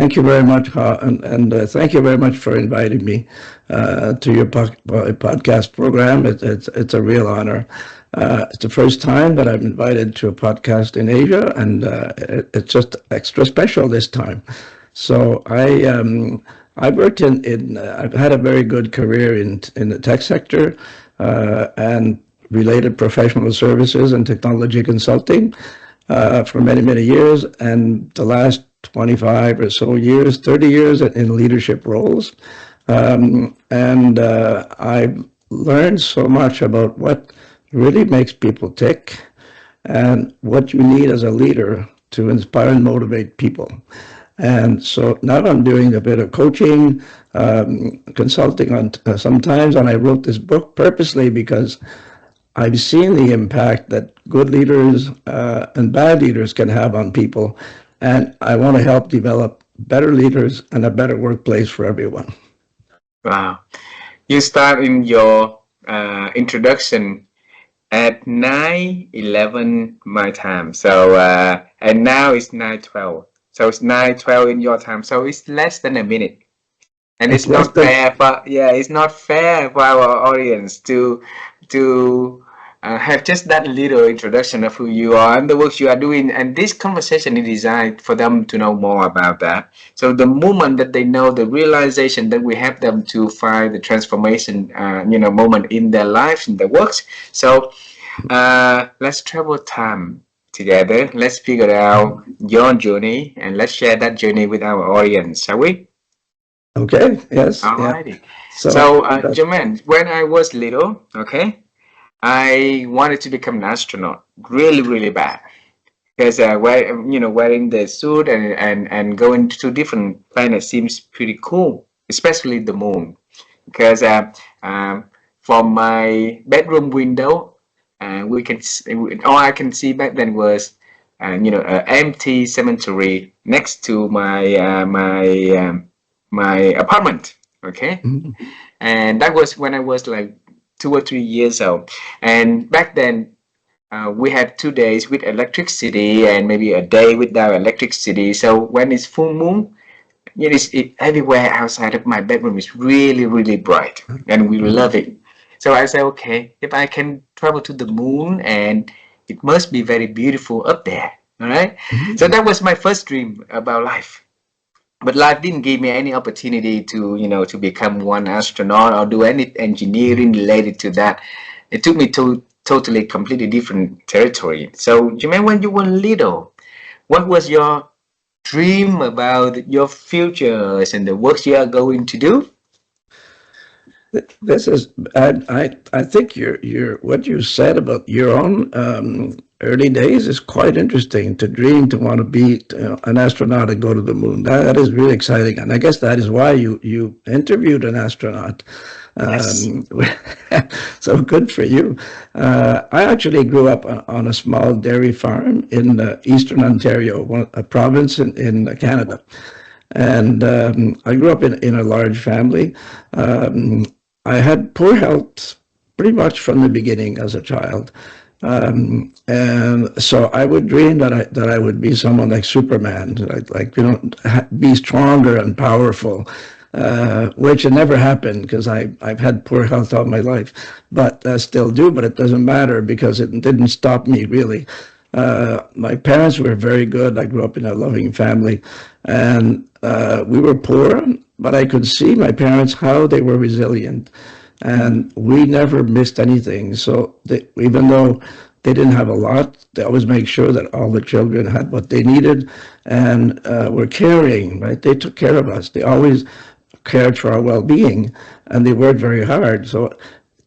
thank you very much, and thank you very much for inviting me to your podcast program. It's a real honor. It's the first time that I'm invited to a podcast in Asia, and it's just extra special this time. So I worked I've had a very good career in the tech sector and related professional services and technology consulting for many, many years, and the last 25 or so years, 30 years in leadership roles. And I've learned so much about what really makes people tick and what you need as a leader to inspire and motivate people. And so now I'm doing a bit of coaching, consulting on sometimes, and I wrote this book purposely because I've seen the impact that good leaders and bad leaders can have on people, and I want to help develop better leaders and a better workplace for everyone. Wow. You start in your introduction at 9:11 my time. So, and now it's 9:12. So it's 9:12 in your time. So it's less than a minute. And it's not fair, but yeah, it's not fair for our audience to have just that little introduction of who you are and the work you are doing. And this conversation is designed for them to know more about that. So the moment that they know, the realization that we help them to find the transformation, moment in their lives, in their works. So let's travel time together. Let's figure out your journey and let's share that journey with our audience, shall we? Okay, yes. Alrighty. Yeah. So Germain, when I was little, okay, I wanted to become an astronaut really, really bad because wearing the suit and going to different planets seems pretty cool, especially the moon. Because from my bedroom window, we can all I can see back then was an empty cemetery next to my apartment. Okay, and that was when I was like 2 or 3 years old. And back then, we had 2 days with electricity and maybe a day without electricity. So when it's full moon, everywhere outside of my bedroom is really, really bright, and we love it. So I said, okay, if I can travel to the moon, and it must be very beautiful up there. All right. So that was my first dream about life. But life didn't give me any opportunity to become one astronaut or do any engineering related to that. It took me to totally, completely different territory. So, Jermaine, when you were little, what was your dream about your futures and the work you are going to do? This is, I think what you said about your own early days is quite interesting. To dream to want to be an astronaut and go to the moon. That is really exciting, and I guess that is why you interviewed an astronaut. Yes. So good for you. I actually grew up on a small dairy farm in eastern Ontario, a province in Canada. And I grew up in a large family. I had poor health pretty much from the beginning as a child. And so I would dream that I would be someone like Superman, be stronger and powerful, which had never happened because I've had poor health all my life, but I still do. But it doesn't matter because it didn't stop me really. My parents were very good. I grew up in a loving family, and we were poor, but I could see my parents how they were resilient. And we never missed anything. So even though they didn't have a lot, they always make sure that all the children had what they needed and were caring, right? They took care of us. They always cared for our well-being, and they worked very hard. So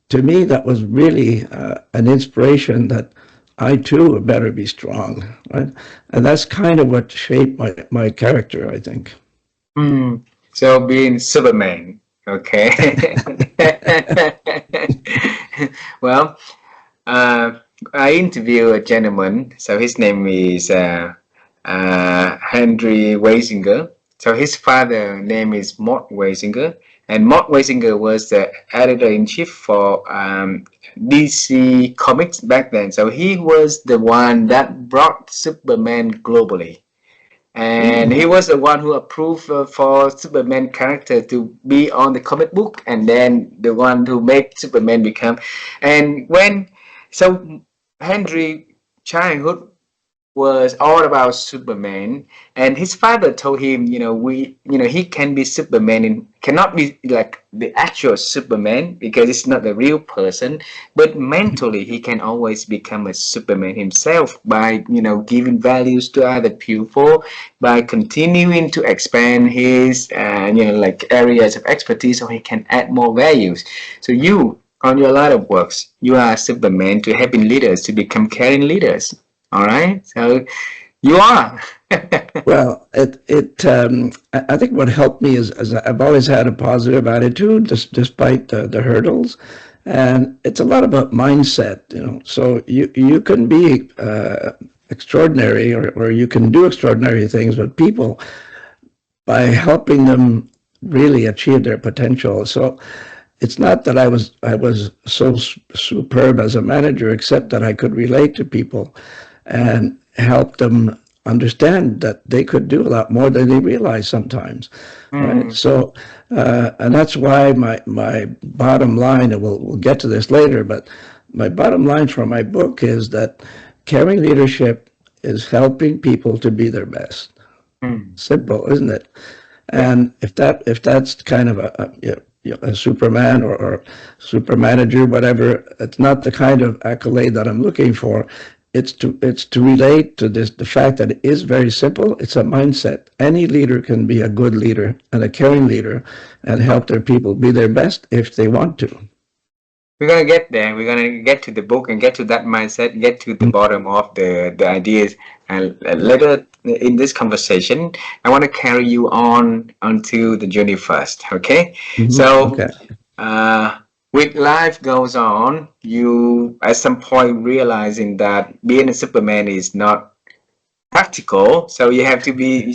to me, that was really an inspiration that I too better be strong, right? And that's kind of what shaped my character, I think. So being Superman. Okay. Well, I interviewed a gentleman. So his name is Henry Weisinger. So his father name is Mort Weisinger, and Mort Weisinger was the editor-in-chief for DC Comics back then. So he was the one that brought Superman globally. and he was the one who approved for Superman character to be on the comic book, and then the one who made Superman become. And when so Henry childhood was all about Superman, and his father told him, he can be Superman and cannot be like the actual Superman because it's not the real person, but mentally he can always become a Superman himself by, giving values to other people, by continuing to expand his, like areas of expertise so he can add more values. So you, on your line of works, you are Superman to helping leaders to become caring leaders. All right, so you are. Well, I think what helped me is I've always had a positive attitude despite the hurdles, and it's a lot about mindset, So you can be extraordinary, or you can do extraordinary things with people by helping them really achieve their potential. So it's not that I was so superb as a manager, except that I could relate to people and help them understand that they could do a lot more than they realize sometimes, right? So, and that's why my bottom line, and we'll get to this later, but my bottom line for my book is that caring leadership is helping people to be their best. Simple, isn't it? Yeah. And if that's kind of a Superman or super manager, whatever, it's not the kind of accolade that I'm looking for. It's to relate to the fact that it is very simple. It's a mindset. Any leader can be a good leader and a caring leader and help their people be their best if they want to. We're gonna get there. We're gonna get to the book and get to that mindset, get to the bottom of the ideas. And later in this conversation, I want to carry you on onto the journey first. Okay, so Okay. with life goes on, you at some point realizing that being a Superman is not practical, so you have to be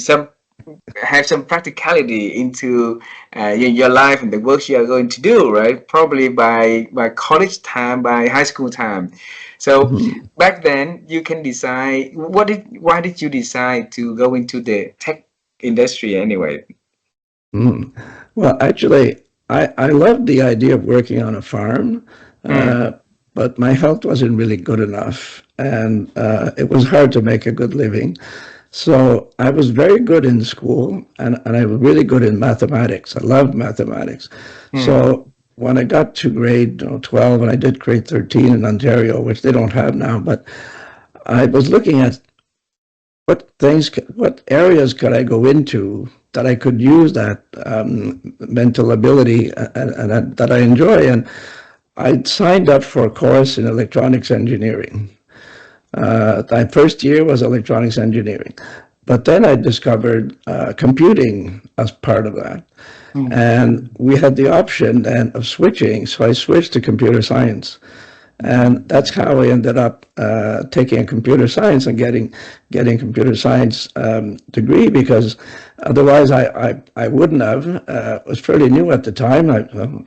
have some practicality into your life and the work you are going to do, right? Probably by college time, by high school time. So back then, you can decide. Why did you decide to go into the tech industry anyway? Well, actually, I loved the idea of working on a farm, Mm, uh, but my health wasn't really good enough, and it was hard to make a good living. So I was very good in school, and I was really good in mathematics. I loved mathematics. mm, So when I got to grade 12, and I did grade 13 in Ontario, which they don't have now, but I was looking at what areas could I go into that I could use that mental ability and that I enjoy. And I signed up for a course in electronics engineering. My first year was electronics engineering, but then I discovered computing as part of that. mm. And we had the option then of switching, so I switched to computer science. And that's how I ended up taking a computer science and getting computer science degree, because otherwise I wouldn't have. It was fairly new at the time. I'm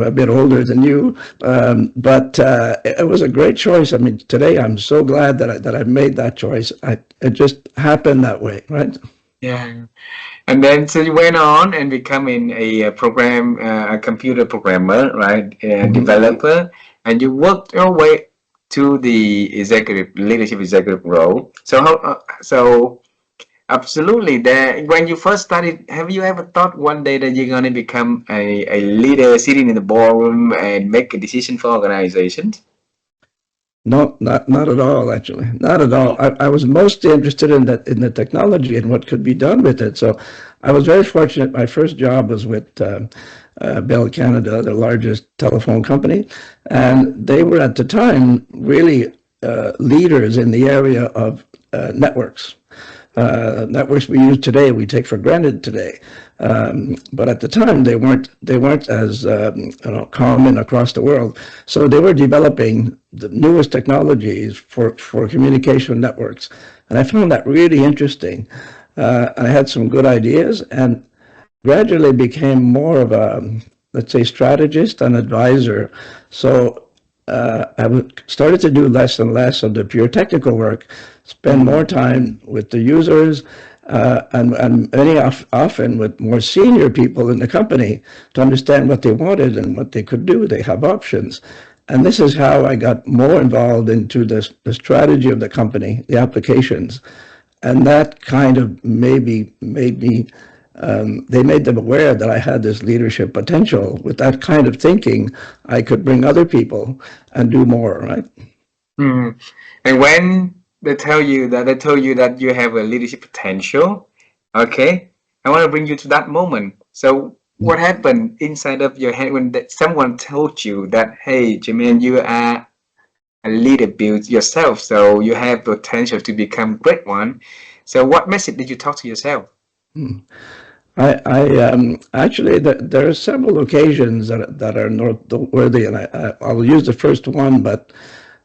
a bit older than you, but it was a great choice. I mean, today I'm so glad that I made that choice. It just happened that way, right? Yeah. And then so you went on and becoming a computer programmer, right? A developer, and you worked your way to the leadership executive role. So absolutely, there. When you first started, have you ever thought one day that you're gonna become a leader, sitting in the boardroom and make a decision for organizations? No, not at all, actually. Not at all. I was mostly interested in the technology and what could be done with it. So I was very fortunate. My first job was with Bell Canada, the largest telephone company, and they were at the time really leaders in the area of networks. Networks we use today, we take for granted today, but at the time they weren't as common across the world. So they were developing the newest technologies for communication networks, and I found that really interesting. I had some good ideas, and gradually became more of a, let's say, strategist and advisor. So started to do less and less of the pure technical work, spend more time with the users, and often with more senior people in the company to understand what they wanted and what they could do. They have options. And this is how I got more involved into the strategy of the company, the applications. And that kind of maybe made me, they made them aware that I had this leadership potential. With that kind of thinking, I could bring other people and do more, right? Mm. And when they tell you that you have a leadership potential, okay, I want to bring you to that moment. So what happened inside of your head when someone told you that, hey, Germain, you are a leader, build yourself, so you have potential to become great one. So what message did you talk to yourself? Actually, there are several occasions that are noteworthy, and I'll use the first one. But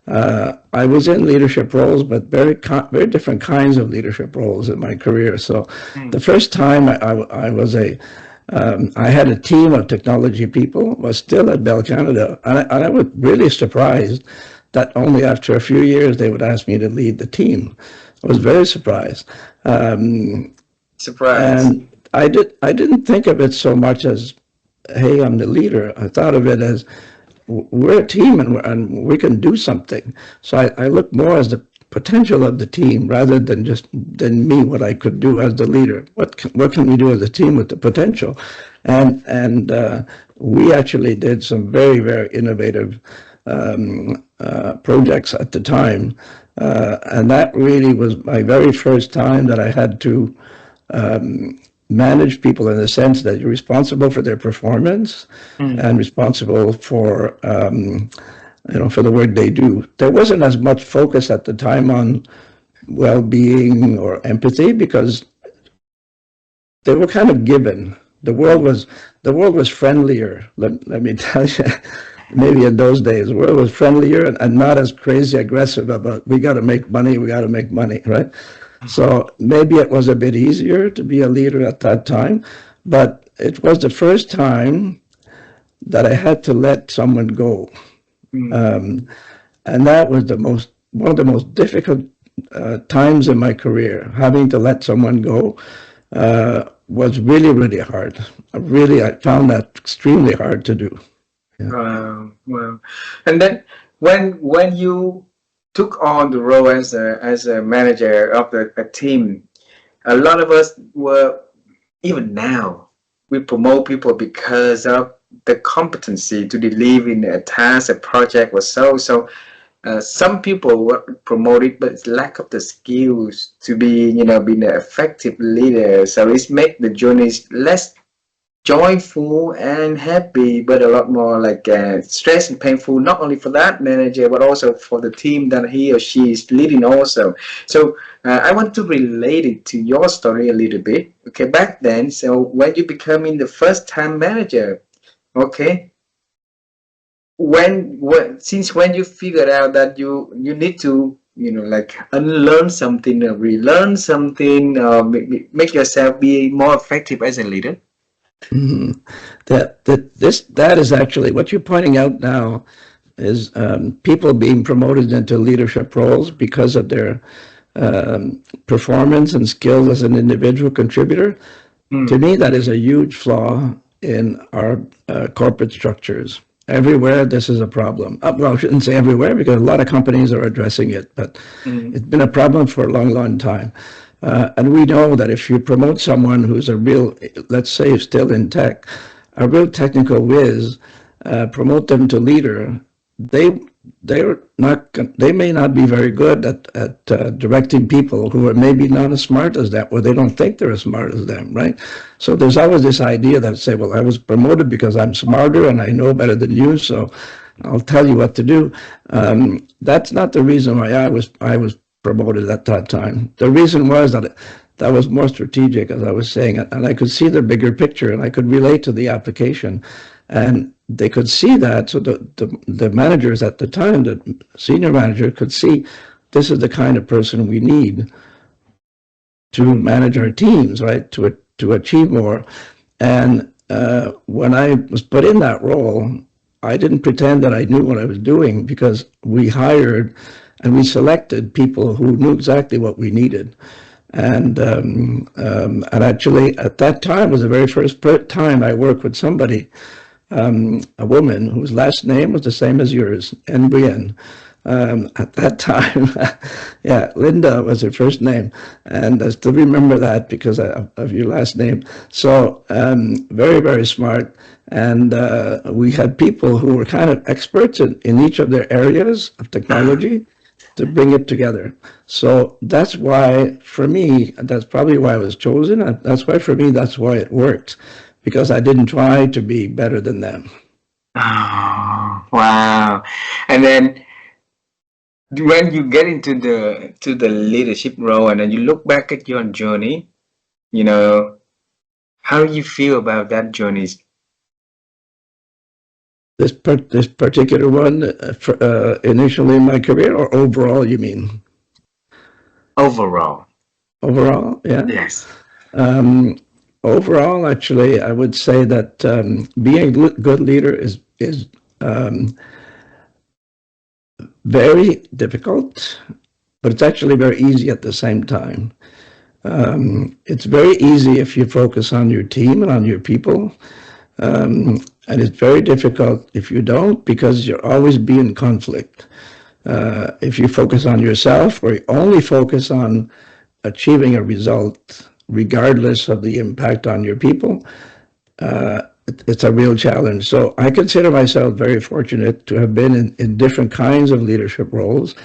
I was in leadership roles, but very different kinds of leadership roles in my career. So, the first time I had a team of technology people, was still at Bell Canada, and I was really surprised that only after a few years they would ask me to lead the team. I was very surprised. Surprise. And I didn't think of it so much as, hey, I'm the leader. I thought of it as, we're a team and we can do something. So I looked more as the potential of the team rather than than me, what I could do as the leader. What can we do as a team with the potential? And we actually did some very, very innovative projects at the time. And that really was my very first time that I had to manage people in the sense that you're responsible for their performance and responsible for for the work they do. There wasn't as much focus at the time on well-being or empathy because they were kind of given. The world was friendlier. Let me tell you. Maybe in those days, the world was friendlier and not as crazy aggressive about, we got to make money, right? So maybe it was a bit easier to be a leader at that time, but it was the first time that I had to let someone go. And that was one of the most difficult times in my career. Having to let someone go was really, really hard. I found that extremely hard to do. Wow, wow. And then when you took on the role as a manager of a team, a lot of us were, even now, we promote people because of the competency to deliver in a task, a project was so. Some people were promoted, but it's lack of the skills to be, being an effective leader. So it's make the journeys less joyful and happy, but a lot more like stress and painful, not only for that manager but also for the team that he or she is leading also. So I want to relate it to your story a little bit. Okay, back then, so when you becoming the first time manager, okay, since when you figured out that you need to like unlearn something or relearn something, make yourself be more effective as a leader? Mm-hmm. That is actually what you're pointing out now is people being promoted into leadership roles because of their performance and skills as an individual contributor. To me, that is a huge flaw in our corporate structures. Everywhere, this is a problem. Well, I shouldn't say everywhere because a lot of companies are addressing it, but it's been a problem for a long, long time. And we know that if you promote someone who's a real, let's say still in tech, a real technical whiz, promote them to leader, they may not be very good at directing people who are maybe not as smart as them, or they don't think they're as smart as them, right? So there's always this idea that say, well, I was promoted because I'm smarter and I know better than you, so I'll tell you what to do. That's not the reason why I was promoted at that time. The reason was that was more strategic, as I was saying, and I could see the bigger picture and I could relate to the application. And they could see that, so the managers at the time, the senior manager could see this is the kind of person we need to manage our teams, right, to achieve more. And when I was put in that role, I didn't pretend that I knew what I was doing, because we hired and we selected people who knew exactly what we needed. And actually, at that time was the very first time I worked with somebody, a woman whose last name was the same as yours, Nguyen. At that time, yeah, Linda was her first name, and I still remember that because of your last name. So very, very smart. And we had people who were kind of experts in each of their areas of technology to bring it together. So that's why, for me, that's probably why I was chosen. That's why, for me, that's why it worked, because I didn't try to be better than them. Oh, wow. And then when you get into the leadership role and then you look back at your journey, you know, how you feel about that journey This particular one, initially in my career, or overall, you mean? overall? Overall, yeah. Yes. Um, Overall, actually, I would say that being a good leader is very difficult, but it's actually very easy at the same time. It's very easy if you focus on your team and on your people. And it's very difficult if you don't, because you're always be in conflict. If you focus on yourself, or you only focus on achieving a result, regardless of the impact on your people, it's a real challenge. So I consider myself very fortunate to have been in different kinds of leadership roles,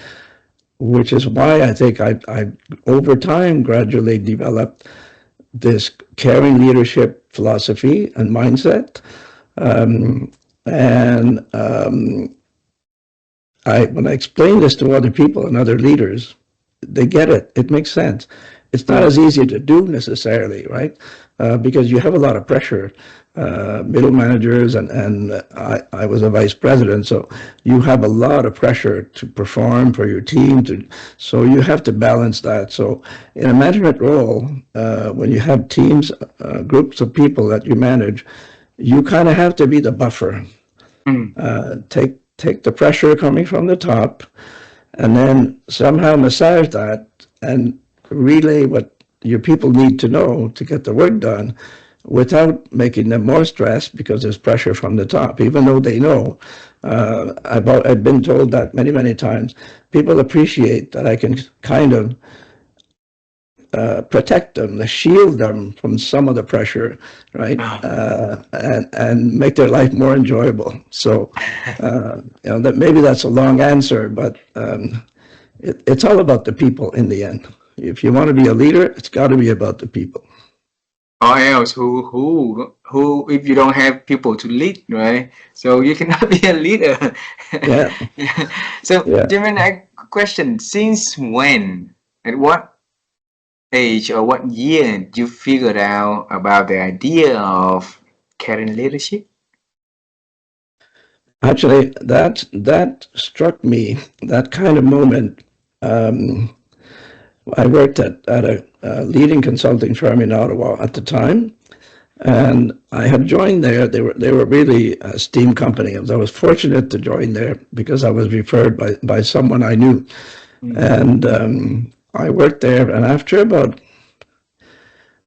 which is why I think I over time gradually developed this caring leadership philosophy and mindset. And when I explain this to other people and other leaders, they get it. It makes sense. It's not as easy to do necessarily, right? Because you have a lot of pressure. Middle managers, and I was a vice president, so you have a lot of pressure to perform for your team. So you have to balance that. So in a management role, when you have teams, groups of people that you manage, you kind of have to be the buffer. Take the pressure coming from the top, and then somehow massage that and relay what your people need to know to get the work done, without making them more stressed because there's pressure from the top, even though they know. I've been told that many, many times. People appreciate that I can kind of protect them, shield them from some of the pressure, right? And make their life more enjoyable. So, that maybe that's a long answer, but it's all about the people in the end. If you want to be a leader, it's got to be about the people. Or else who if you don't have people to lead, right? So you cannot be a leader. Yeah. Yeah. So Yeah. German, question, since when, at what age or what year you figured out about the idea of caring leadership? Actually, that struck me, that kind of moment. I worked at a leading consulting firm in Ottawa at the time, and I had joined there. They were really a steam company. I was fortunate to join there because I was referred by someone I knew, and I worked there. And after about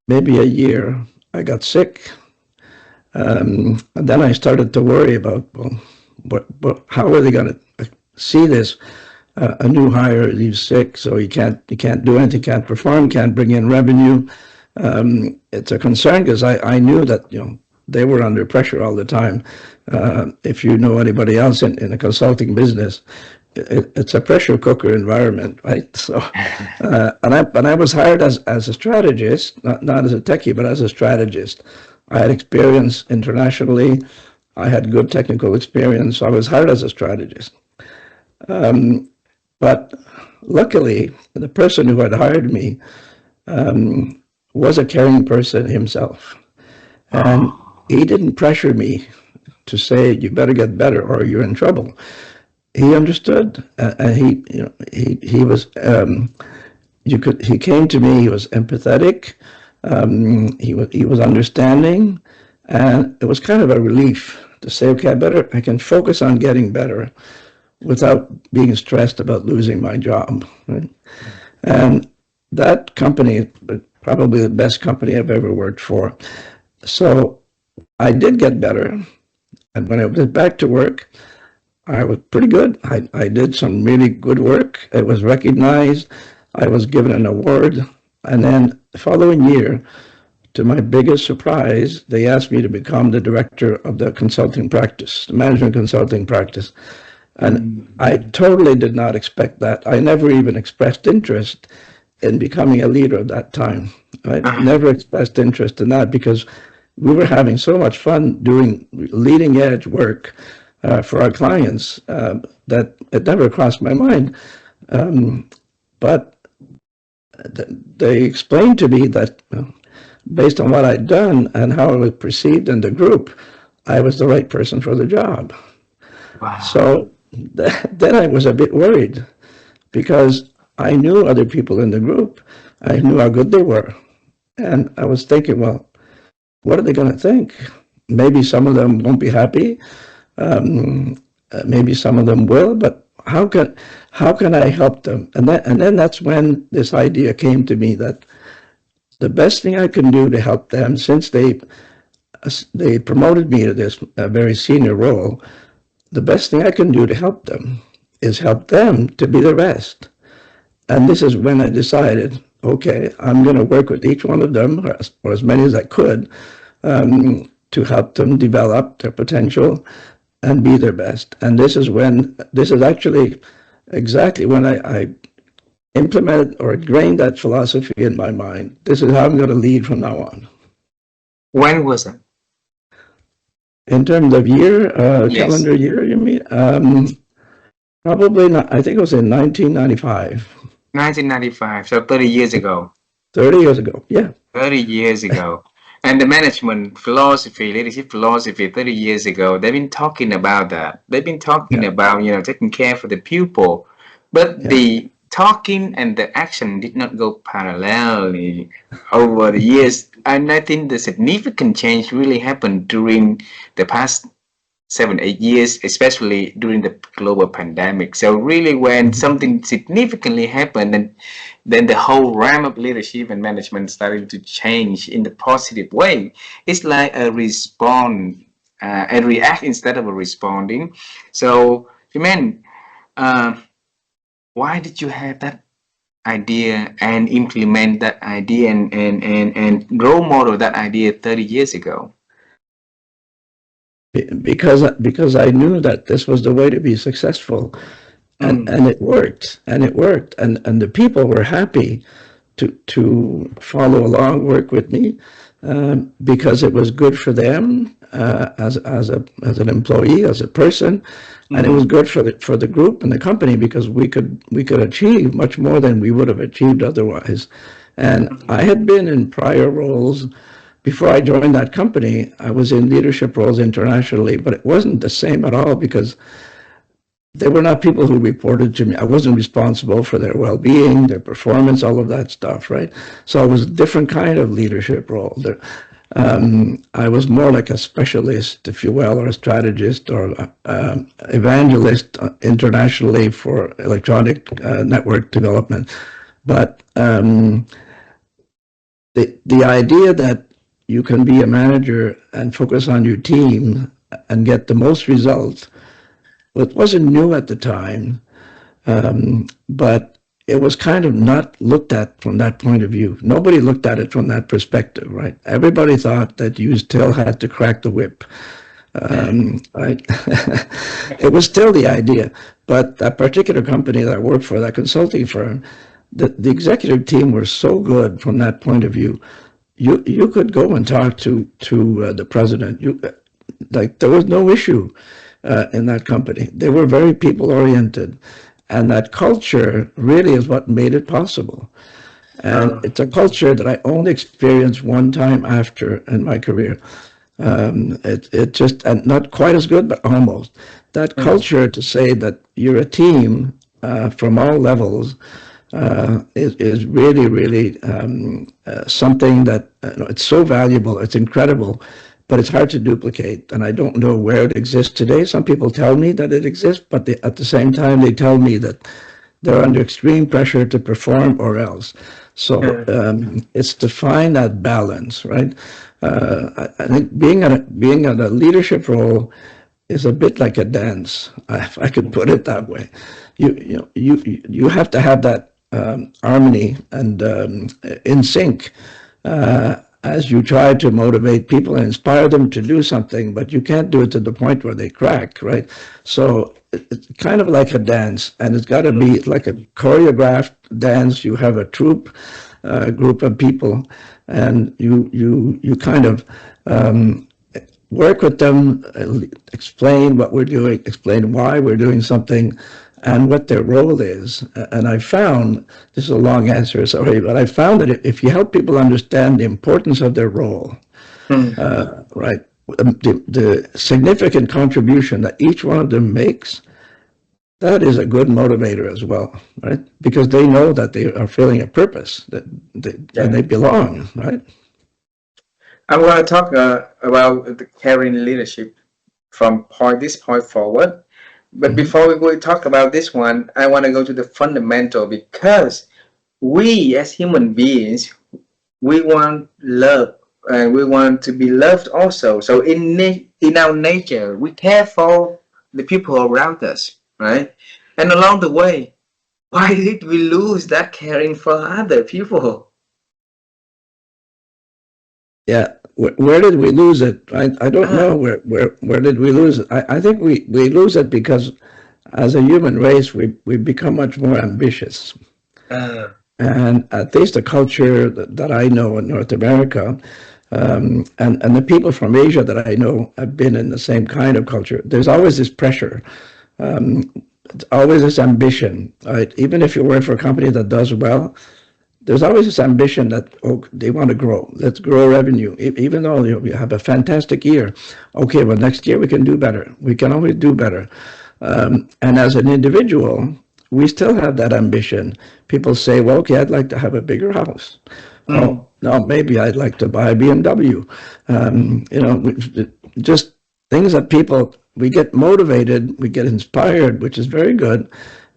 maybe a year, I got sick, and then I started to worry about, well, how are they going to see this? A new hire leaves sick, so he can't do anything, can't perform, can't bring in revenue. It's a concern because I knew that they were under pressure all the time. If you know anybody else in a consulting business, it's a pressure cooker environment, right? So, and I was hired as a strategist, not as a techie, but as a strategist. I had experience internationally. I had good technical experience, so I was hired as a strategist. But luckily, the person who had hired me was a caring person himself. And he didn't pressure me to say, you better get better or you're in trouble. He understood. And he was, he came to me, he was empathetic. He was understanding. And it was kind of a relief to say, okay, I can focus on getting better without being stressed about losing my job. Right? And that company, probably the best company I've ever worked for. So I did get better. And when I went back to work, I was pretty good. I did some really good work. It was recognized. I was given an award. And then the following year, to my biggest surprise, they asked me to become the director of the consulting practice, the management consulting practice. And I totally did not expect that. I never even expressed interest in becoming a leader at that time. I never expressed interest in that because we were having so much fun doing leading edge work for our clients that it never crossed my mind. But they explained to me that based on what I'd done and how I was perceived in the group, I was the right person for the job. Wow. So then I was a bit worried because I knew other people in the group. I knew how good they were. And I was thinking, well, what are they going to think? Maybe some of them won't be happy. Maybe some of them will, but how can I help them? And then that's when this idea came to me that the best thing I can do to help them, since they promoted me to this very senior role, the best thing I can do to help them is help them to be their best. And this is when I decided, okay, I'm going to work with each one of them, or as many as I could, to help them develop their potential and be their best. And this is actually exactly when I implemented or ingrained that philosophy in my mind. This is how I'm going to lead from now on. When was it? In terms of year, Yes. calendar year, you mean? Probably not. I think it was in 1995. 1995, so 30 years ago. 30 years ago, yeah. 30 years ago. And the management philosophy, leadership philosophy 30 years ago, they've been talking about that. They've been talking about, taking care for the pupil. But the talking and the action did not go parallelly over the years. And I think the significant change really happened during the past 7-8 years, especially during the global pandemic. So really when something significantly happened, and then the whole realm of leadership and management started to change in the positive way. It's like a response and react instead of a responding. So Germain, why did you have that idea and implement that idea and role model that idea 30 years ago? Because I knew that this was the way to be successful, and it worked, and the people were happy to follow along, work with me, because it was good for them as an employee, as a person, and it was good for the group and the company because we could achieve much more than we would have achieved otherwise. And I had been in prior roles. Before I joined that company, I was in leadership roles internationally, but it wasn't the same at all because they were not people who reported to me. I wasn't responsible for their well-being, their performance, all of that stuff, right? So it was a different kind of leadership role. I was more like a specialist, if you will, or a strategist or evangelist internationally for electronic network development. But the idea that you can be a manager and focus on your team and get the most results, it wasn't new at the time, but it was kind of not looked at from that point of view. Nobody looked at it from that perspective, right? Everybody thought that you still had to crack the whip, right? It was still the idea, but that particular company that I worked for, that consulting firm, the executive team were so good from that point of view. You could go and talk to the president. There was no issue in that company. They were very people oriented, and that culture really is what made it possible. And it's a culture that I only experienced one time after in my career. It just, and not quite as good, but almost. That culture to say that you're a team from all levels is really, really something that it's so valuable. It's incredible. but it's hard to duplicate. And I don't know where it exists today. Some people tell me that it exists, but at the same time, they tell me that they're under extreme pressure to perform or else. So it's to find that balance, right? I think being at a leadership role is a bit like a dance, if I could put it that way. You have to have that harmony and in sync as you try to motivate people and inspire them to do something, but you can't do it to the point where they crack, right? So it's kind of like a dance, and it's got to be like a choreographed dance. You have a troupe, group of people, and you kind of work with them, explain what we're doing, explain why we're doing something, and what their role is. And I found, this is a long answer, sorry, but I found that if you help people understand the importance of their role, right, the significant contribution that each one of them makes, that is a good motivator as well, right? Because they know that they are filling a purpose, and they belong, right? I want to talk about the caring leadership from this point forward. But before we go talk about this one, I want to go to the fundamental, because we as human beings, we want love and we want to be loved also. So in our nature, we care for the people around us, right? And along the way, why did we lose that caring for other people? Yeah, where did we lose it? I don't know where did we lose it. I think we lose it because as a human race, we become much more ambitious. And at least the culture that I know in North America, and the people from Asia that I know have been in the same kind of culture. There's always this pressure. It's always this ambition, right? Even if you work for a company that does well, there's always this ambition that, oh, they want to grow. Let's grow revenue. Even though you have a fantastic year, okay, well, next year we can do better. We can always do better. And as an individual, we still have that ambition. People say, well, okay, I'd like to have a bigger house. Oh, no, maybe I'd like to buy a BMW. Just things that people, we get motivated, we get inspired, which is very good.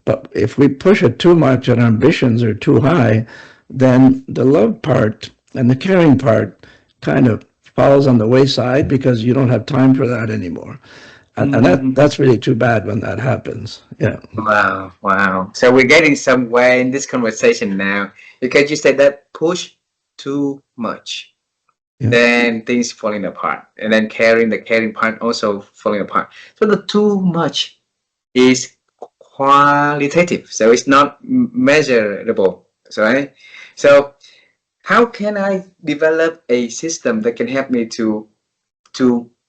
But if we push it too much and our ambitions are too high, then the love part and the caring part kind of falls on the wayside because you don't have time for that anymore. And that's really too bad when that happens. Yeah. Wow. So we're getting somewhere in this conversation now, because you said that push too much, then things falling apart, and then the caring part also falling apart. So the too much is qualitative, so it's not measurable. Right? So how can I develop a system that can help me to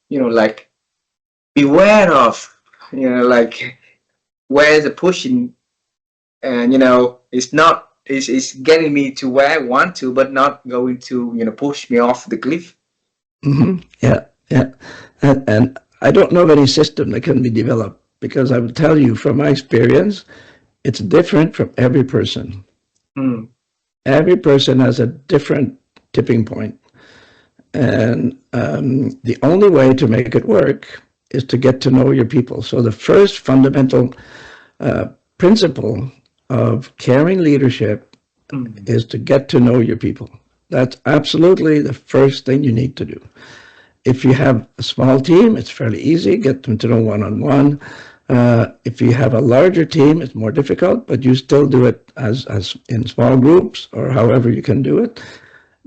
like beware of like where the pushing, and it's getting me to where I want to, but not going to push me off the cliff. Yeah. And I don't know of any system that can be developed, because I would tell you from my experience, it's different from every person. Every person has a different tipping point. And the only way to make it work is to get to know your people. So the first fundamental principle of caring leadership is to get to know your people. That's absolutely the first thing you need to do. If you have a small team, it's fairly easy, get them to know one-on-one. If you have a larger team, it's more difficult, but you still do it as in small groups or however you can do it.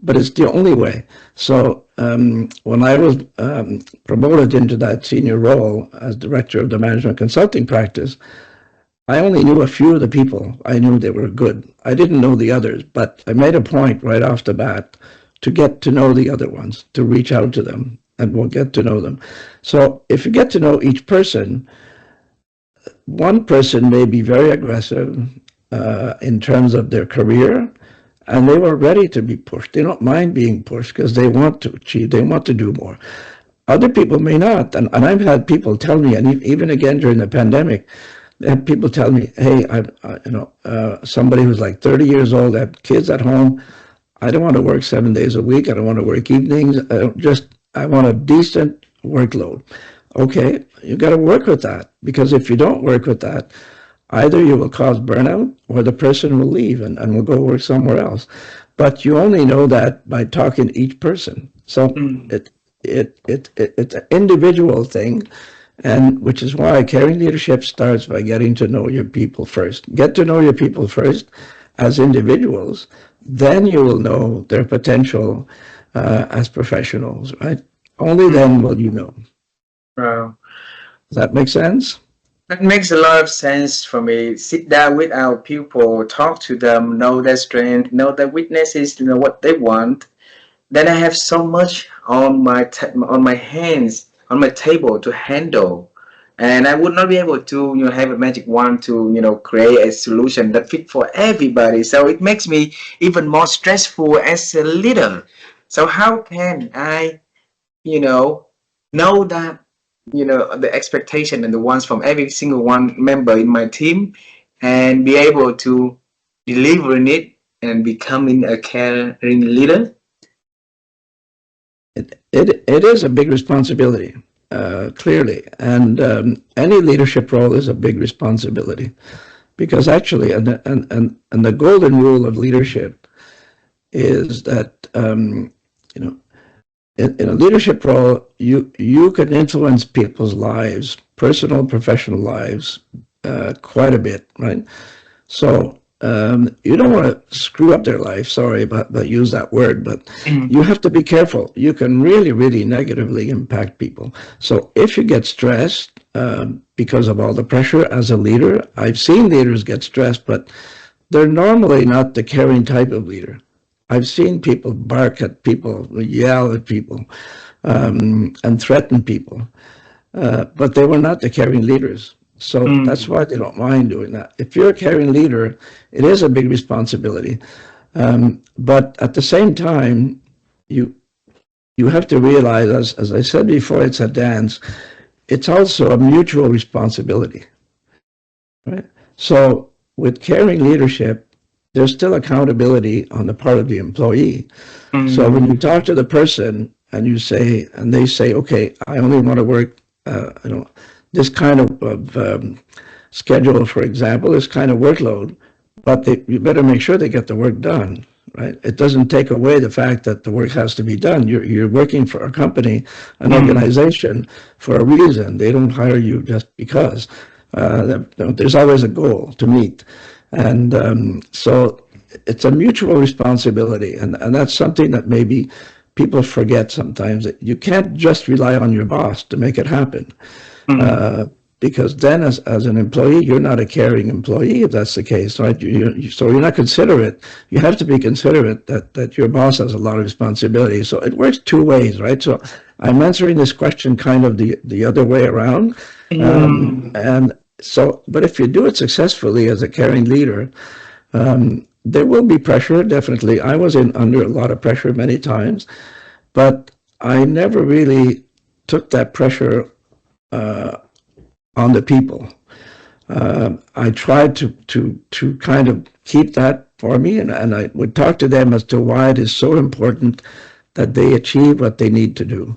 But it's the only way. So when I was promoted into that senior role as director of the management consulting practice, I only knew a few of the people. I knew they were good. I didn't know the others, but I made a point right off the bat to get to know the other ones, to reach out to them, and we'll get to know them. So if you get to know each person, one person may be very aggressive in terms of their career, and they were ready to be pushed. They don't mind being pushed because they want to achieve, they want to do more. Other people may not. And I've had people tell me, and even again during the pandemic, people tell me, hey, somebody who's like 30 years old, have kids at home, I don't want to work 7 days a week. I don't want to work evenings. I want a decent workload. Okay, you got to work with that, because if you don't work with that, either you will cause burnout or the person will leave and will go work somewhere else. But you only know that by talking to each person. So Mm. it's an individual thing, and which is why caring leadership starts by getting to know your people first. Get to know your people first as individuals, then you will know their potential as professionals, right? Only then will you know. Wow. Does that make sense? That makes a lot of sense for me. Sit down with our people, talk to them, know their strength, know their weaknesses, know what they want. Then I have so much on on my hands, on my table to handle, and I would not be able to have a magic wand to create a solution that fit for everybody. So it makes me even more stressful as a leader. So how can I you know know that the expectation and the wants from every single one member in my team, and be able to delivering it and becoming a caring leader. It is a big responsibility, clearly, and any leadership role is a big responsibility, because actually, and the golden rule of leadership is that you know in a leadership role, you can influence people's lives, personal, professional lives, quite a bit, right? So you don't want to screw up their life. Sorry about use that word, but Mm. you have to be careful. You can really, really negatively impact people. So if you get stressed because of all the pressure as a leader, I've seen leaders get stressed, but they're normally not the caring type of leader. I've seen people bark at people, yell at people, and threaten people, but they were not the caring leaders. So that's Mm. why they don't mind doing that. If you're a caring leader, it is a big responsibility. But at the same time, you you have to realize, as I said before, it's a dance. It's also a mutual responsibility, right? So with caring leadership, there's still accountability on the part of the employee. So when you Mm. talk to the person and you say, and they say, okay, I only want to work, this kind of schedule, for example, this kind of workload, but you better make sure they get the work done, right? It doesn't take away the fact that the work has to be done. You're working for a company, an Mm. organization for a reason. They don't hire you just because. There's always a goal to meet. And so it's a mutual responsibility. And that's something that maybe people forget sometimes, that you can't just rely on your boss to make it happen. Mm. Uh, because then as an employee, you're not a caring employee if that's the case, right? So you're not considerate. You have to be considerate that your boss has a lot of responsibility. So it works two ways, right? So I'm answering this question kind of the other way around. Mm. And so, but if you do it successfully as a caring leader, there will be pressure, definitely. I was under a lot of pressure many times, but I never really took that pressure on the people. I tried to kind of keep that for me, and I would talk to them as to why it is so important that they achieve what they need to do.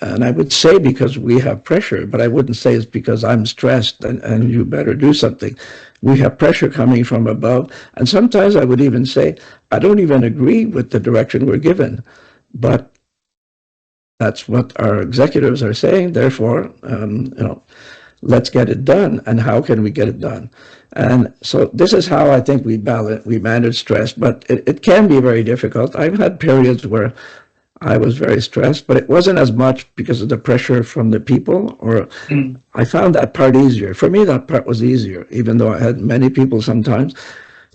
And I would say because we have pressure, but I wouldn't say it's because I'm stressed and you better do something. We have pressure coming from above. And sometimes I would even say, I don't even agree with the direction we're given, but that's what our executives are saying. Therefore, let's get it done. And how can we get it done? And so this is how I think we manage stress, but it can be very difficult. I've had periods where I was very stressed, but it wasn't as much because of the pressure from the people, or Mm. I found that part easier. For me, that part was easier, even though I had many people sometimes.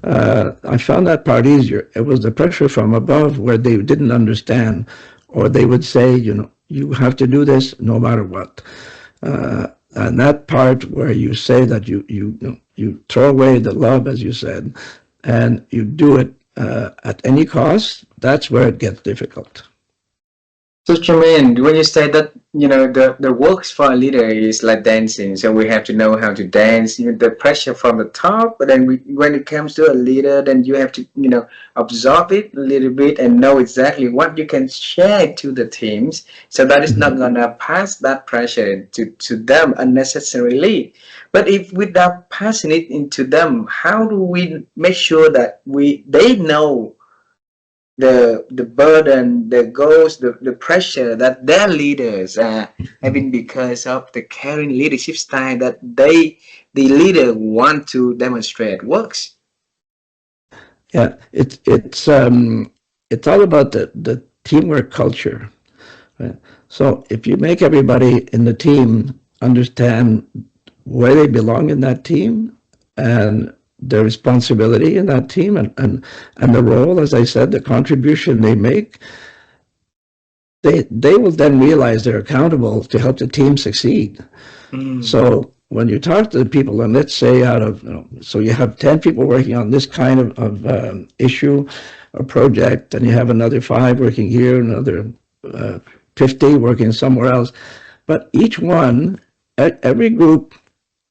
I found that part easier. It was the pressure from above where they didn't understand, or they would say, you have to do this no matter what. And that part where you say that you throw away the love, as you said, and you do it at any cost, that's where it gets difficult. So Jermaine, when you say that, the works for a leader is like dancing, so we have to know how to dance, the pressure from the top, but then when it comes to a leader, then you have to, absorb it a little bit and know exactly what you can share to the teams, so that it's not gonna pass that pressure to them unnecessarily. But if without passing it into them, how do we make sure that they know the burden, the goals, the pressure that their leaders are having because of the caring leadership style that the leader want to demonstrate works. Yeah, it's all about the teamwork culture. Right? So if you make everybody in the team understand where they belong in that team and their responsibility in that team and the role, as I said, the contribution they make, they will then realize they're accountable to help the team succeed. So when you talk to the people, and let's say out of, so you have 10 people working on this kind of issue or project, and you have another 5 working here, another 50 working somewhere else. But each one, every group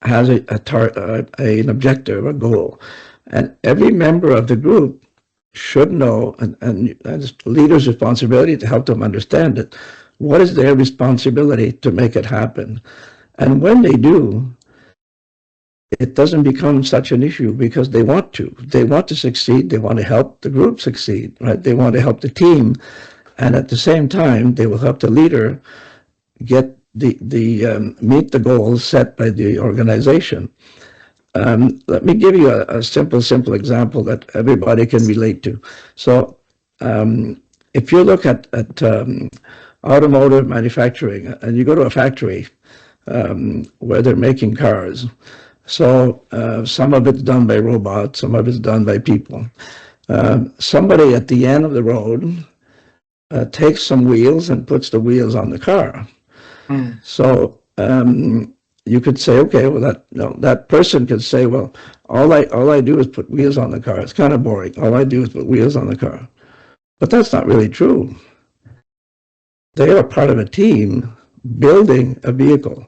has an objective, a goal. And every member of the group should know, and it's the leader's responsibility to help them understand it. What is their responsibility to make it happen? And when they do, it doesn't become such an issue because they want to. They want to succeed. They want to help the group succeed, right? They want to help the team. And at the same time, they will help the leader get the meet the goals set by the organization. Let me give you a simple example that everybody can relate to. So if you look at automotive manufacturing and you go to a factory where they're making cars, so some of it's done by robots, some of it's done by people. Somebody at the end of the road takes some wheels and puts the wheels on the car. So you could say, okay, well that person could say, well, all I do is put wheels on the car. It's kind of boring. All I do is put wheels on the car. But that's not really true. They are part of a team building a vehicle,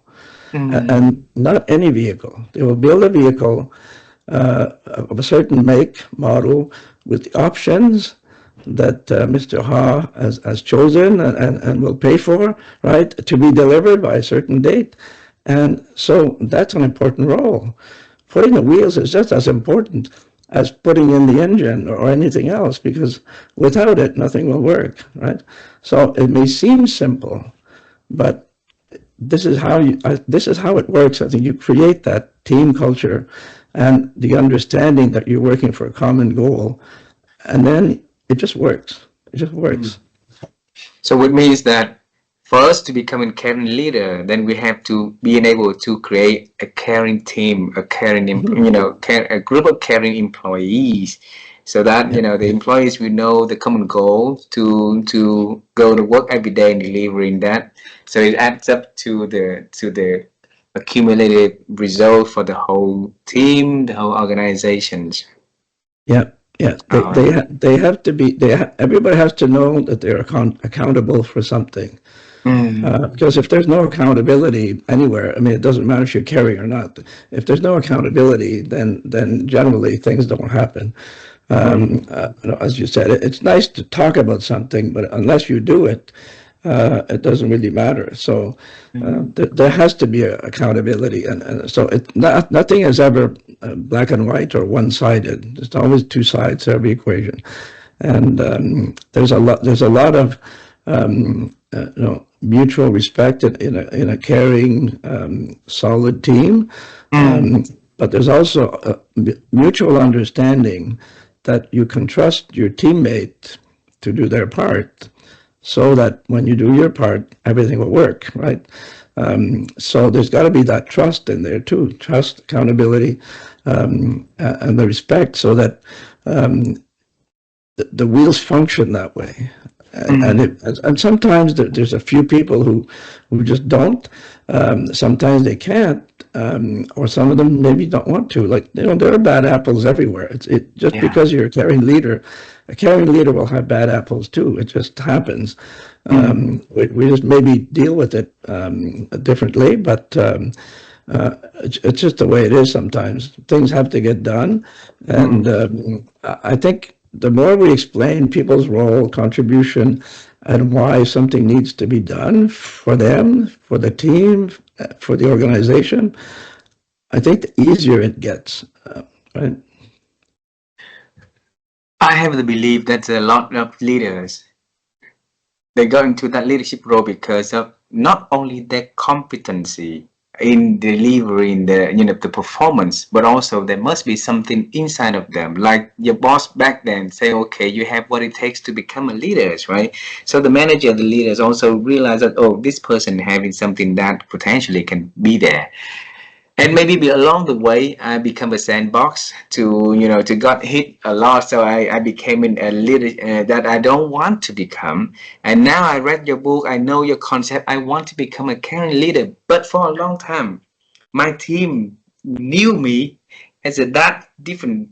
and not any vehicle. They will build a vehicle of a certain make, model, with the options that Mr. Ha has chosen and will pay for, right, to be delivered by a certain date. And so that's an important role. Putting the wheels is just as important as putting in the engine or anything else, because without it, nothing will work, right? So it may seem simple, but this is how it works. I think you create that team culture and the understanding that you're working for a common goal, and then it just works. It just works. So it means that for us to become a caring leader, then we have to be able to create a caring team, a caring, a group of caring employees, so that the employees will know the common goal to go to work every day and delivering that. So it adds up to the accumulated result for the whole team, the whole organizations. Yeah, yeah. They have to be. Everybody has to know that they're accountable for something. Because if there's no accountability anywhere, I mean, it doesn't matter if you're caring or not. If there's no accountability, then generally things don't happen. As you said, it's nice to talk about something, but unless you do it, it doesn't really matter. So there has to be accountability, and so nothing is ever black and white or one-sided. There's always two sides to every equation, and there's a lot of mutual respect in a caring, solid team, but there's also a mutual understanding that you can trust your teammate to do their part, so that when you do your part, everything will work, right? So there's got to be that trust in there too, trust, accountability, and the respect, so that the wheels function that way. And sometimes there's a few people who just don't. Sometimes they can't, or some of them maybe don't want to. Like, there are bad apples everywhere. It's just because you're a caring leader, a caring leader will have bad apples too. It just happens. Mm. We just maybe deal with it differently, but it's just the way it is sometimes. Things have to get done. And Mm. I think the more we explain people's role, contribution, and why something needs to be done for them, for the team, for the organization, I think the easier it gets. Right? I have the belief that a lot of leaders, they go into that leadership role because of not only their competency in delivering the performance, but also there must be something inside of them, like your boss back then say, okay, you have what it takes to become a leader, right? So the manager, the leaders also realize that, oh, this person having something that potentially can be there. And maybe along the way I become a sandbox to got hit a lot, so I became a leader that I don't want to become. And now I read your book, I know your concept, I want to become a caring leader. But for a long time my team knew me as a that different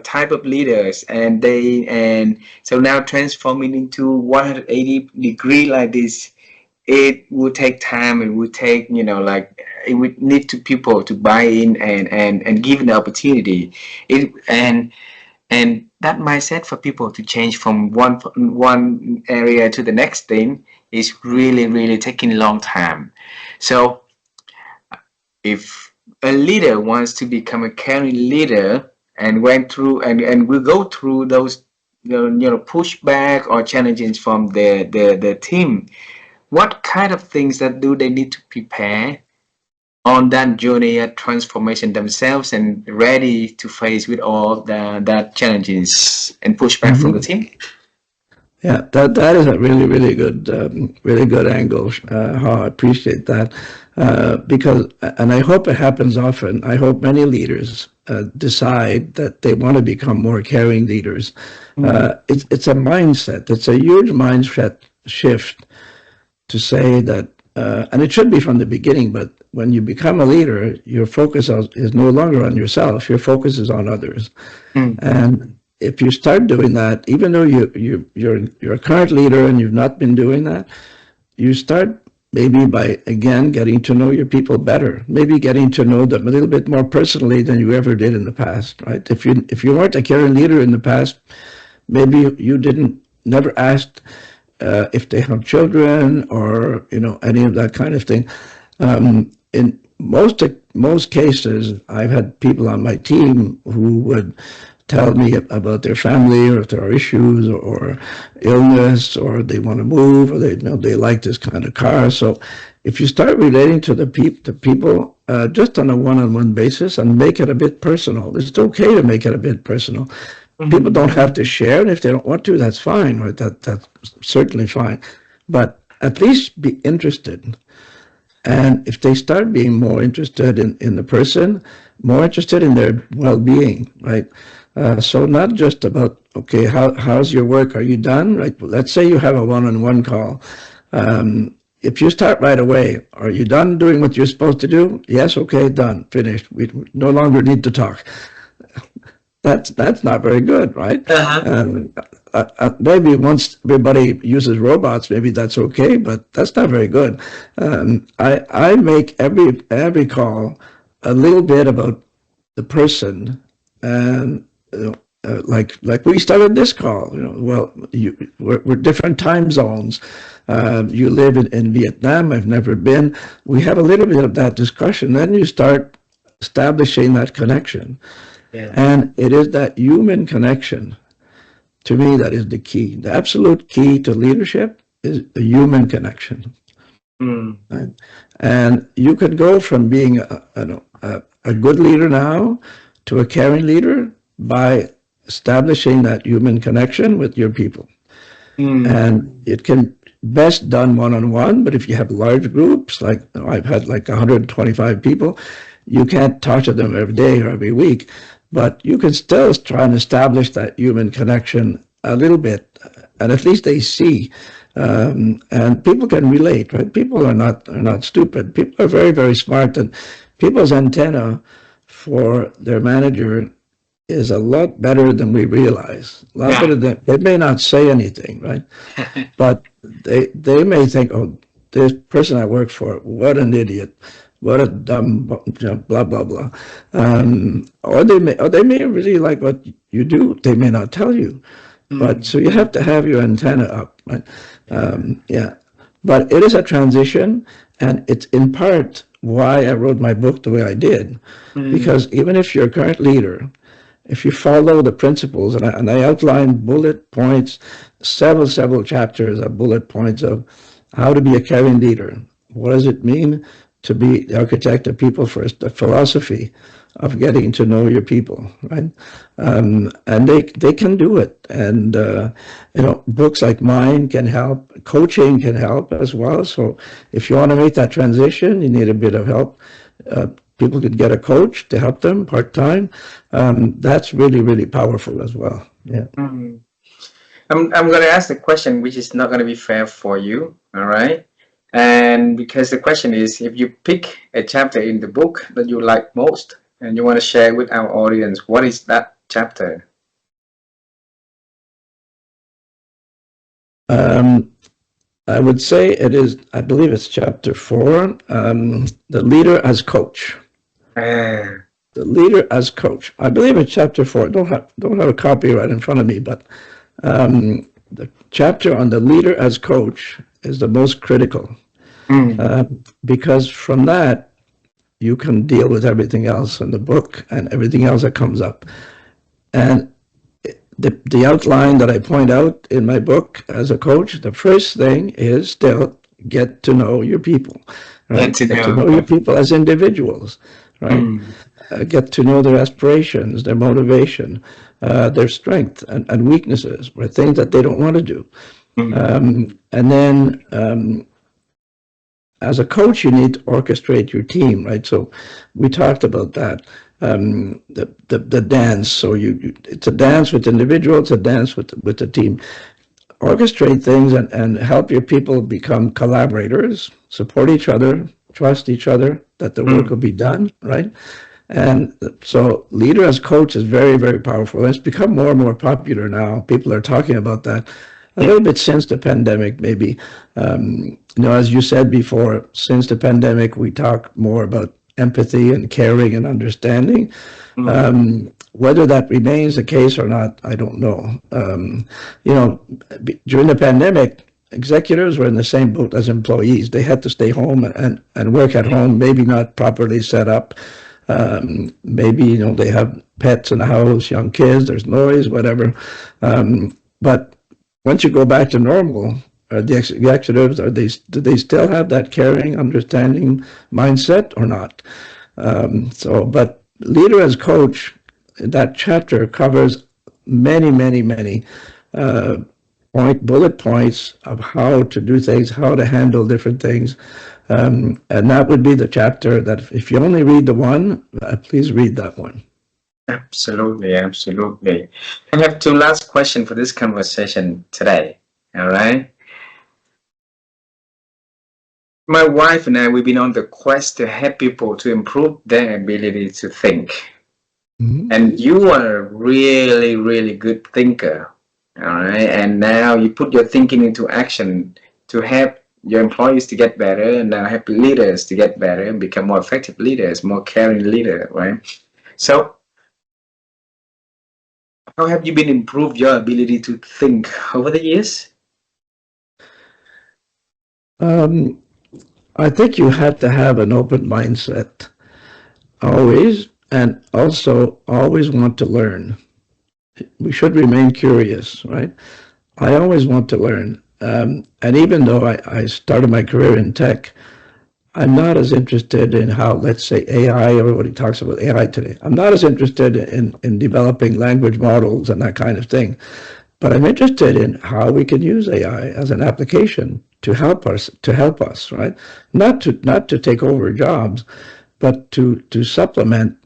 type of leaders, and so now transforming into 180 degree like this, it would take time. It would take, like, it would need to people to buy in and give an opportunity. It and that mindset for people to change from one area to the next thing is really, really taking a long time. So if a leader wants to become a caring leader and went through and will go through those pushback or challenges from the team, what kind of things that do they need to prepare on that journey at transformation themselves and ready to face with all that challenges and pushback from the Mhm. team? Yeah, that is a really good angle. How I appreciate that, because, and I hope it happens often. I hope many leaders decide that they want to become more caring leaders. Mm. It's a mindset. It's a huge mindset shift to say that, and it should be from the beginning. But when you become a leader, your focus is no longer on yourself. Your focus is on others. Mm. And if you start doing that, even though you're a current leader and you've not been doing that, you start maybe by, again, getting to know your people better, maybe getting to know them a little bit more personally than you ever did in the past, right? If you weren't a caring leader in the past, maybe you didn't never asked if they have children, or any of that kind of thing. In most cases, I've had people on my team who would tell me about their family, or if there are issues, or illness, or they want to move, or they like this kind of car. So if you start relating to the people just on a one-on-one basis, and make it a bit personal, it's okay to make it a bit personal. People Mhm. don't have to share, and if they don't want to, that's fine, right? That's certainly fine. But at least be interested. And if they start being more interested in the person, more interested in their well-being, right? So not just about, okay, how's your work? Are you done? Right? Well, let's say you have a one-on-one call. If you start right away, are you done doing what you're supposed to do? Yes, okay, done, finished. We no longer need to talk. That's not very good, right? Uh-huh. Maybe once everybody uses robots, maybe that's okay, but that's not very good. I make every call a little bit about the person, and like we started this call. Well, we're different time zones. You live in Vietnam. I've never been. We have a little bit of that discussion. Then you start establishing that connection. Yeah. And it is that human connection, to me, that is the key. The absolute key to leadership is the human connection. Mm. Right? And you could go from being a good leader now to a caring leader by establishing that human connection with your people. Mm. And it can best done one-on-one, but if you have large groups, like I've had like 125 people, you can't talk to them every day or every week, but you can still try and establish that human connection a little bit, and at least they see, and people can relate, right? People are not stupid. People are very, very smart, and people's antenna for their manager is a lot better than we realize. A lot Yeah. better than, it may not say anything, right? But they may think, oh, this person I work for, what an idiot, what a dumb, blah blah blah, or they may really like what you do. They may not tell you, but Mm. so you have to have your antenna up, right? Yeah, but it is a transition, and it's in part why I wrote my book the way I did, Mm. because even if you're a current leader, if you follow the principles, and I outline bullet points, several chapters of bullet points of how to be a caring leader. What does it mean to be the architect of people first? The philosophy of getting to know your people, right? And they can do it. And books like mine can help. Coaching can help as well. So if you want to make that transition, you need a bit of help. Uh, People could get a coach to help them part-time. That's really, really powerful as well. Yeah. Mm. I'm going to ask the question, which is not going to be fair for you. All right. And because the question is, if you pick a chapter in the book that you like most and you want to share with our audience, what is that chapter? Um, I would say it is, I believe it's chapter 4, the leader as coach. Ah. The leader as coach. I believe it's chapter 4. Don't have a copy right in front of me, but the chapter on the leader as coach is the most critical, Mm. because from that you can deal with everything else in the book and everything else that comes up. And the outline that I point out in my book as a coach, the first thing is still get to know your people, right? Get to Get to know. know your people as individuals, right? Mm. Get to know their aspirations, their motivation, their strengths and weaknesses, or things that they don't want to do. Mm. And then as a coach, you need to orchestrate your team, right? So we talked about that. The dance. So it's a dance with the individual, it's a dance with the team. Orchestrate things and help your people become collaborators, support each other, trust each other, that the work will Mm. be done, right? And so leader as coach is very, very powerful. It's become more and more popular now. People are talking about that a Yeah. little bit since the pandemic, maybe. As you said before, since the pandemic, we talk more about empathy and caring and understanding. Mm. Whether that remains the case or not, I don't know. During the pandemic, executives were in the same boat as employees. They had to stay home and work at home, maybe not properly set up. Maybe, they have pets in the house, young kids, there's noise, whatever. But once you go back to normal, the executives, do they still have that caring, understanding mindset or not? But leader as coach, that chapter covers many, many, many bullet points of how to do things, how to handle different things. And that would be the chapter that if you only read the one, please read that one. Absolutely, absolutely. I have two last questions for this conversation today. All right. My wife and I, we've been on the quest to help people to improve their ability to think. Mm-hmm. And you are a really, really good thinker. All right. And now you put your thinking into action to help your employees to get better and now help leaders to get better and become more effective leaders, more caring leader, right? So how have you been improved your ability to think over the years? Um, I think you have to have an open mindset always, and also always want to learn. We should remain curious, right? I always want to learn. And even though I started my career in tech, I'm not as interested in how, let's say, AI, everybody talks about AI today. I'm not as interested in developing language models and that kind of thing. But I'm interested in how we can use AI as an application to help us, right? Not to take over jobs, but to supplement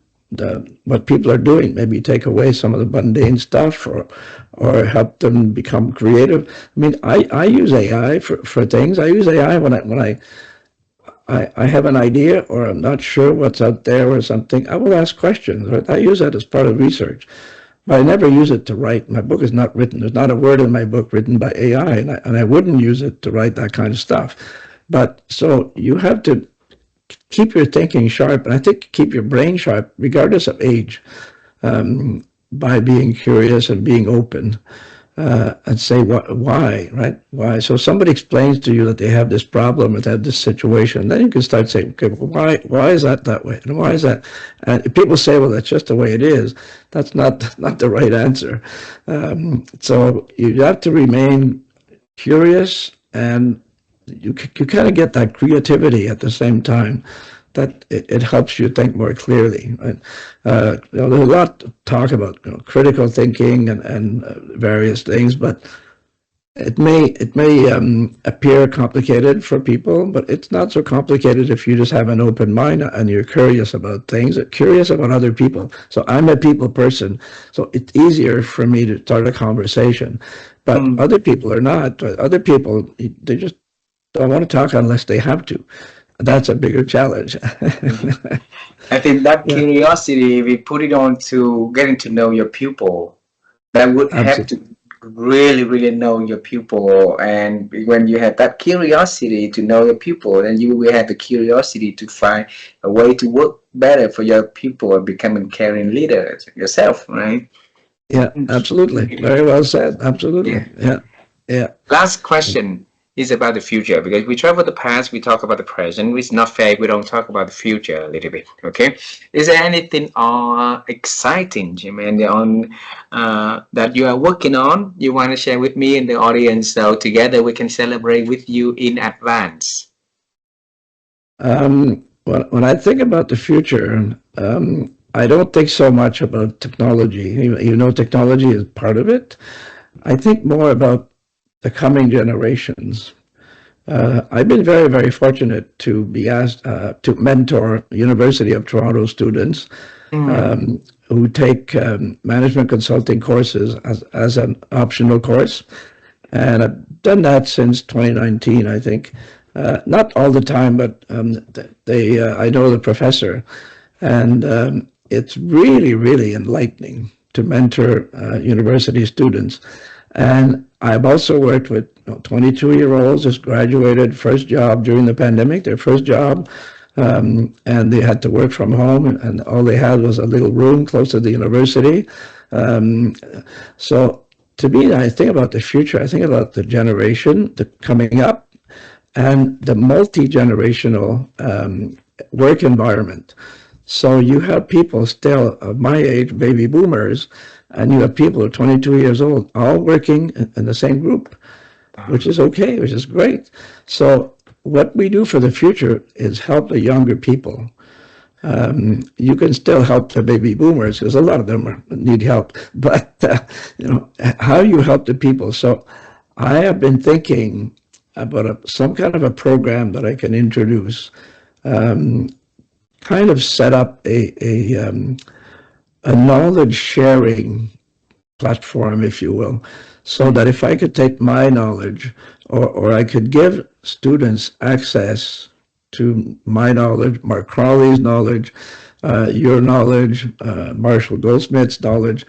what people are doing. Maybe take away some of the mundane stuff, or help them become creative. I mean, I use AI for things. I use AI when I have an idea or I'm not sure what's out there or something, I will ask questions. Right? I use that as part of research. But I never use it to write. My book is not written. There's not a word in my book written by AI, and I wouldn't use it to write that kind of stuff. But so you have to keep your thinking sharp, and I think keep your brain sharp, regardless of age, by being curious and being open, and say why, right? Why? So somebody explains to you that they have this problem or they have this situation, then you can start saying, okay, well, why is that way? And why is that? And if people say, well, that's just the way it is, that's not the right answer. So you have to remain curious, and you kind of get that creativity at the same time, that it helps you think more clearly. Right? There's a lot of talk about critical thinking and various things, but it may appear complicated for people, but it's not so complicated if you just have an open mind and you're curious about things, curious about other people. So I'm a people person, so it's easier for me to start a conversation. But other people are not. Other people, they just don't want to talk unless they have to. That's a bigger challenge. I think that Yeah, curiosity, we put it on to getting to know your pupil. That would have absolutely. to really, really know your pupil. And when you have that curiosity to know your pupil, then you will have the curiosity to find a way to work better for your pupil and become a caring leader yourself, right? Yeah, absolutely. Very well said. Absolutely. Yeah. Yeah, yeah. Last question is about the future, because we talk about the past, we talk about the present. It's not fair if we don't talk about the future a little bit. Okay, is there anything exciting, Germain, on that you are working on? You want to share with me and the audience, so together we can celebrate with you in advance. When I think about the future, I don't think so much about technology. Technology is part of it. I think more about the coming generations. I've been very, very fortunate to be asked to mentor University of Toronto students who take management consulting courses as an optional course. And I've done that since 2019, I think. Not all the time, but I know the professor, and it's really, really enlightening to mentor university students. And I've also worked with 22-year-olds just graduated, first job during the pandemic, their first job, and they had to work from home, and all they had was a little room close to the university. Um, so to me, I think about the future. I think about the generation coming up and the multi-generational work environment. So you have people still of my age, baby boomers, and you have people who are 22 years old, all working in the same group, which is okay, which is great. So what we do for the future is help the younger people. You can still help the baby boomers because a lot of them need help, but how you help the people. So I have been thinking about some kind of a program that I can introduce, kind of set up a knowledge sharing platform, if you will, so that if I could take my knowledge or I could give students access to my knowledge, Mark Crowley's knowledge, your knowledge, Marshall Goldsmith's knowledge,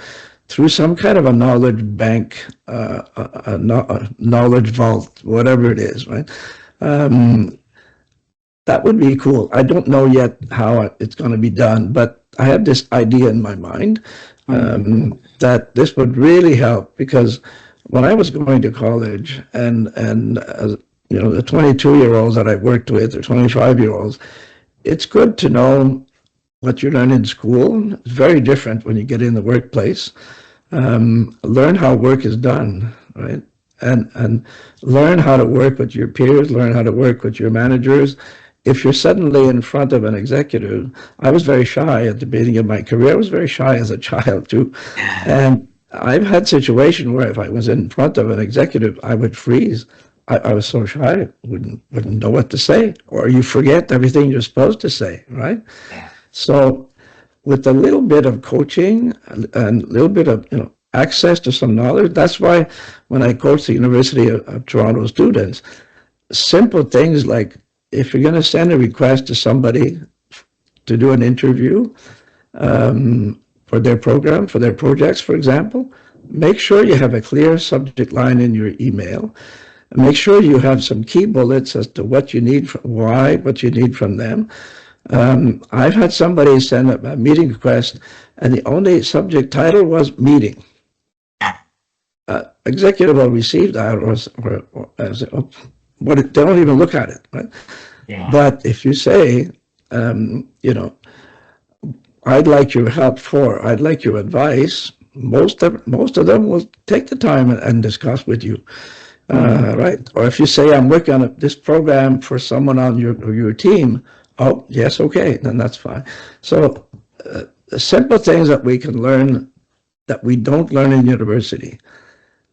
through some kind of a knowledge bank, a knowledge vault, whatever it is, right? That would be cool. I don't know yet how it's going to be done, but I have this idea in my mind that this would really help, because when I was going to college and the 22-year-olds that I worked with, or 25-year-olds, it's good to know what you learn in school. It's very different when you get in the workplace. Learn how work is done, right? And learn how to work with your peers, learn how to work with your managers. If you're suddenly in front of an executive, I was very shy at the beginning of my career. I was very shy as a child too. And I've had situations where if I was in front of an executive, I would freeze. I was so shy, I wouldn't know what to say, or you forget everything you're supposed to say, right? So with a little bit of coaching and a little bit of access to some knowledge, that's why when I coach the University of Toronto students, simple things like if you're going to send a request to somebody to do an interview for their program, for their projects, for example, make sure you have a clear subject line in your email. Make sure you have some key bullets as to what you need, why, what you need from them. I've had somebody send a meeting request, and the only subject title was meeting. Executive will receive that, but they don't even look at it, right? Yeah. But if you say, you know, I'd like your help for, I'd like your advice, most of them will take the time and discuss with you. Right? Or if you say, I'm working on this program for someone on your team, oh, yes, okay, then that's fine. So the simple things that we can learn that we don't learn in university,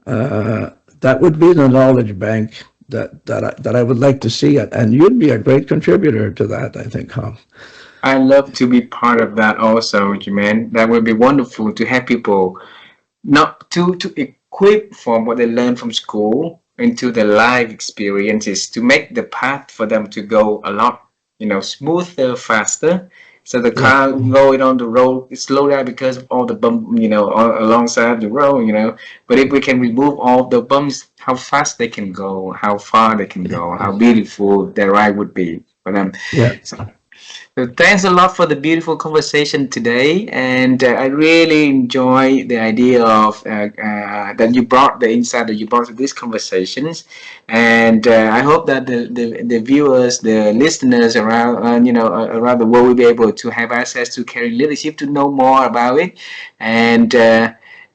that would be the knowledge bank that I would like to see. And you'd be a great contributor to that, I think, Ham. I love to be part of that also, Jermaine. That would be wonderful to have people not to equip from what they learn from school into the life experiences to make the path for them to go a lot, smoother, faster. So the Yeah. car going on the road is slow down because of all the bump, alongside the road, But if we can remove all the bumps, how fast they can go, how far they can go, how beautiful their ride would be for them. Yeah. So thanks a lot for the beautiful conversation today, and I really enjoy the idea of that you brought the insight that you brought to these conversations, and I hope that the viewers, the listeners around around the world will be able to have access to caring leadership to know more about it, and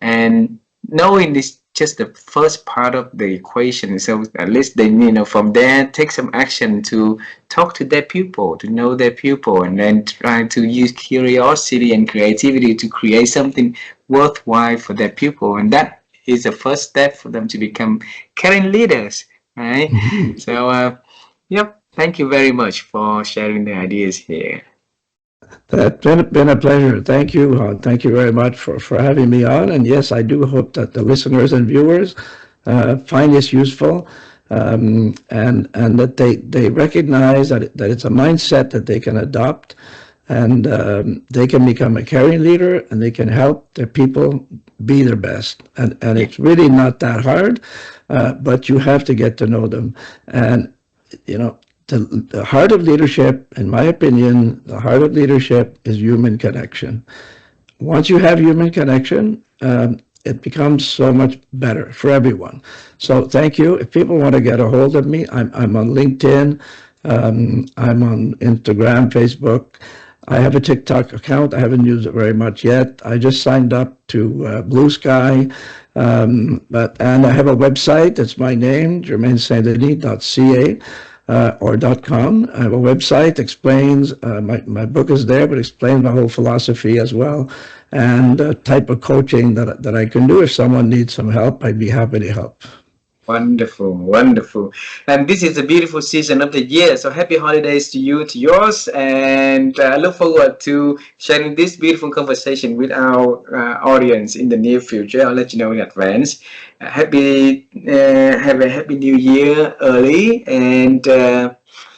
and knowing this just the first part of the equation. So at least they, from there, take some action to talk to their pupil, to know their pupil, and then try to use curiosity and creativity to create something worthwhile for their pupil. And that is the first step for them to become caring leaders, right? So, yep. Thank you very much for sharing the ideas here. That's been a pleasure. Thank you. Thank you very much for having me on. And yes, I do hope that the listeners and viewers find this useful, and that they recognize that it's a mindset that they can adopt, and they can become a caring leader, and they can help their people be their best. And it's really not that hard, but you have to get to know them. And the heart of leadership, in my opinion, the heart of leadership is human connection. Once you have human connection, it becomes so much better for everyone. So thank you. If people want to get a hold of me, I'm on LinkedIn, I'm on Instagram, Facebook. I have a TikTok account. I haven't used it very much yet. I just signed up to Blue Sky, and I have a website. It's my name, GermainSt-Denis.ca. Or .com. I have a website, explains, my book is there, but explains my whole philosophy as well, and type of coaching that I can do. If someone needs some help, I'd be happy to help. Wonderful, wonderful. And this is a beautiful season of the year. So happy holidays to you, to yours. And I look forward to sharing this beautiful conversation with our audience in the near future. I'll let you know in advance. Have a happy new year early. And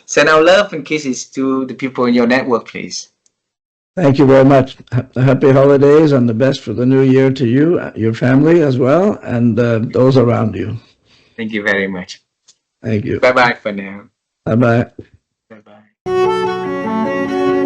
send our love and kisses to the people in your network, please. Thank you very much. Happy holidays and the best for the new year to you, your family as well, and those around you. Thank you very much. Thank you. Bye bye for now. Bye bye. Bye bye.